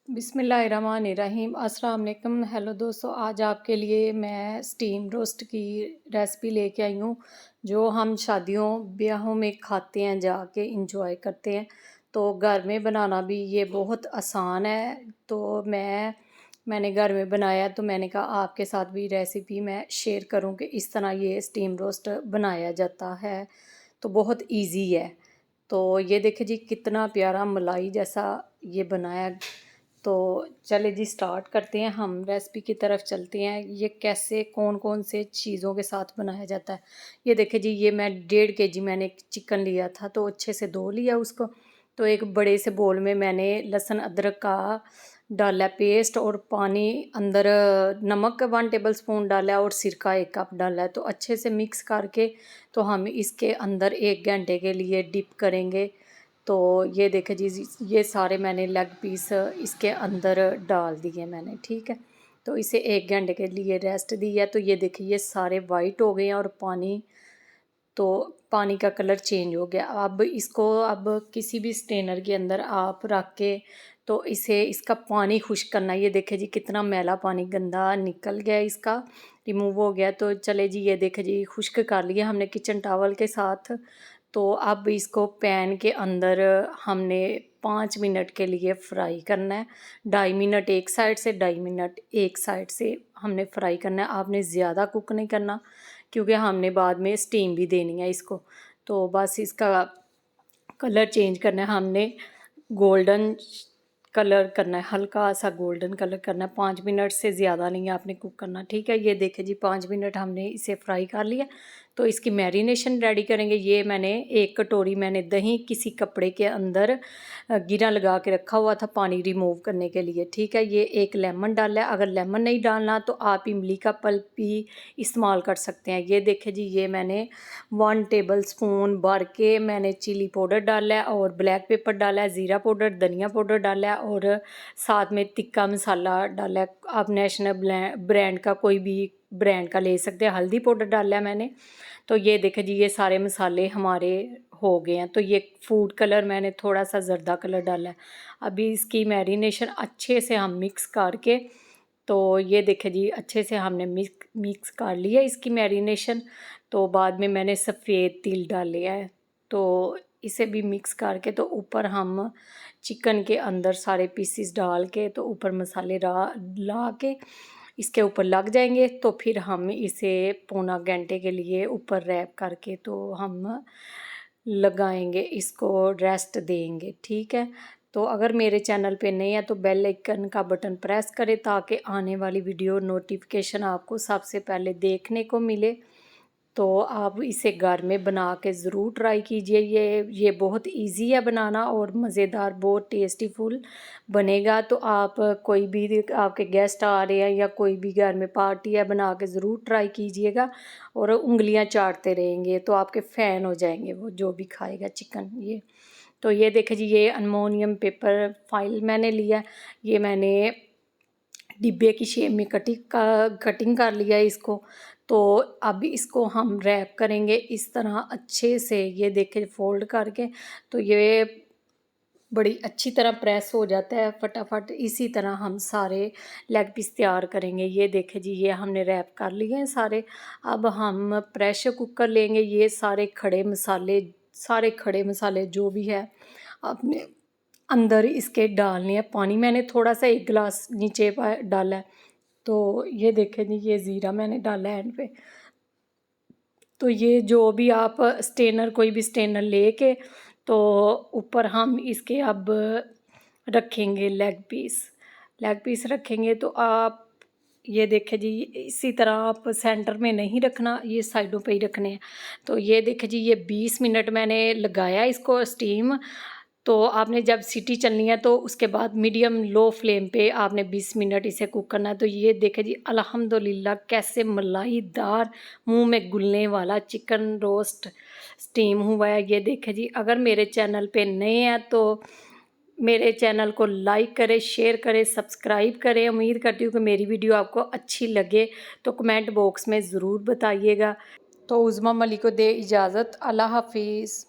बिस्मिल्लाहिर्रहमानिर्रहीम अस्सलाम वालेकुम। हेलो दोस्तों, आज आपके लिए मैं स्टीम रोस्ट की रेसिपी लेके आई हूँ जो हम शादियों ब्याहों में खाते हैं, जाके इंजॉय करते हैं। तो घर में बनाना भी ये बहुत आसान है। तो मैंने घर में बनाया, तो मैंने कहा आपके साथ भी रेसिपी मैं शेयर करूँ कि इस तरह ये स्टीम रोस्ट बनाया जाता है। तो बहुत इजी है। तो ये देखिए जी, कितना प्यारा मलाई जैसा ये बनाया। तो चले जी, स्टार्ट करते हैं, हम रेसिपी की तरफ चलते हैं। ये कैसे कौन कौन से चीज़ों के साथ बनाया जाता है। ये देखिए जी, ये मैं 1.5 kg मैंने चिकन लिया था, तो अच्छे से धो लिया उसको। तो एक बड़े से बोल में मैंने लहसुन अदरक का डाला पेस्ट, और पानी अंदर नमक 1 टेबल स्पून डाला है, और सिरका 1 कप डाला है। तो अच्छे से मिक्स करके तो हम इसके अंदर 1 घंटे के लिए डिप करेंगे। तो ये देखे जी, ये सारे मैंने लेग पीस इसके अंदर डाल दिए मैंने, ठीक है। तो इसे 1 घंटे के लिए रेस्ट दिया। तो ये देखिए, ये सारे वाइट हो गए हैं, और पानी का कलर चेंज हो गया। अब किसी भी स्ट्रेनर के अंदर आप रख के तो इसका पानी खुश्क करना। ये देखे जी, कितना मैला पानी गंदा निकल गया, इसका रिमूव हो गया। तो चले जी, ये देखे जी, खुश्क कर लिया हमने किचन टॉवल के साथ। तो अब इसको पैन के अंदर हमने 5 मिनट के लिए फ्राई करना है। 2.5 मिनट एक साइड से, 2.5 मिनट एक साइड से हमने फ्राई करना है। आपने ज़्यादा कुक नहीं करना, क्योंकि हमने बाद में स्टीम भी देनी है इसको। तो बस इसका कलर चेंज करना है हमने, गोल्डन कलर करना है, हल्का सा गोल्डन कलर करना है। 5 मिनट से ज़्यादा नहीं आपने कुक करना, ठीक है। ये देखें जी, 5 मिनट हमने इसे फ्राई कर लिया। तो इसकी मैरिनेशन रेडी करेंगे। ये मैंने 1 कटोरी मैंने दही किसी कपड़े के अंदर गिरा लगा के रखा हुआ था पानी रिमूव करने के लिए, ठीक है। ये 1 लेमन डाला है। अगर लेमन नहीं डालना तो आप इमली का पल्प भी इस्तेमाल कर सकते हैं। ये देखें जी, ये मैंने 1 टेबल स्पून भर के मैंने चिली पाउडर डाला है, और ब्लैक पेपर डाला है, ज़ीरा पाउडर, धनिया पाउडर डाला है, और साथ में तिक्का मसाला डाला है। आप नेशनल ब्रांड का कोई भी ब्रांड का ले सकते हैं। हल्दी पाउडर डाला है मैंने। तो ये देखें जी, ये सारे मसाले हमारे हो गए हैं। तो ये फूड कलर मैंने थोड़ा सा जर्दा कलर डाला है। अभी इसकी मैरिनेशन अच्छे से हम मिक्स करके, तो ये देखें जी, अच्छे से हमने मिक्स कर लिया इसकी मैरिनेशन। तो बाद में मैंने सफ़ेद तिल डाल लिया है। तो इसे भी मिक्स करके, तो ऊपर हम चिकन के अंदर सारे पीसीस डाल के, तो ऊपर मसाले ला के इसके ऊपर लग जाएंगे। तो फिर हम इसे पौना घंटे के लिए ऊपर रैप करके तो हम लगाएंगे, इसको रेस्ट देंगे, ठीक है। तो अगर मेरे चैनल पे नए हैं तो बेल आइकन का बटन प्रेस करें, ताकि आने वाली वीडियो नोटिफिकेशन आपको सबसे पहले देखने को मिले। तो आप इसे घर में बना के ज़रूर ट्राई कीजिए। ये बहुत इजी है बनाना, और मज़ेदार, बहुत टेस्टीफुल बनेगा। तो आप कोई भी आपके गेस्ट आ रहे हैं या कोई भी घर में पार्टी है, बना के ज़रूर ट्राई कीजिएगा, और उंगलियां चाटते रहेंगे तो आपके फ़ैन हो जाएंगे वो जो भी खाएगा चिकन। तो ये देखिए जी, ये अल्मुनियम पेपर फाइल मैंने लिया। ये मैंने डिब्बे की शेप में कटिंग कर लिया इसको। तो अब इसको हम रैप करेंगे इस तरह अच्छे से। ये देखें, फोल्ड करके, तो ये बड़ी अच्छी तरह प्रेस हो जाता है फटाफट। इसी तरह हम सारे लेग पीस तैयार करेंगे। ये देखें जी, ये हमने रैप कर लिए हैं सारे। अब हम प्रेशर कुकर लेंगे। ये सारे खड़े मसाले जो भी है आपने अंदर इसके डालने हैं। पानी मैंने थोड़ा सा 1 गिलास नीचे डाला है। तो ये देखें जी, ये ज़ीरा मैंने डाला है एंड पे। तो ये जो भी आप स्टेनर, कोई भी स्टेनर लेके, तो ऊपर हम इसके अब रखेंगे लेग पीस रखेंगे। तो आप ये देखें जी, इसी तरह आप सेंटर में नहीं रखना, ये साइडों पे ही रखने हैं। तो ये देखें जी, ये 20 मिनट मैंने लगाया इसको स्टीम। तो आपने जब सीटी चलनी है तो उसके बाद मीडियम लो फ्लेम पे आपने 20 मिनट इसे कुक करना है। तो ये देखें जी, अल्हम्दुलिल्लाह कैसे मलाईदार, मुंह में घुलने वाला चिकन रोस्ट स्टीम हुआ है। ये देखें जी, अगर मेरे चैनल पे नए हैं तो मेरे चैनल को लाइक करें, शेयर करें, सब्सक्राइब करें। उम्मीद करती हूँ कि मेरी वीडियो आपको अच्छी लगे। तो कमेंट बॉक्स में ज़रूर बताइएगा। तो उज़्मा मलिक को दे इजाज़त। अल्लाह हाफिज़।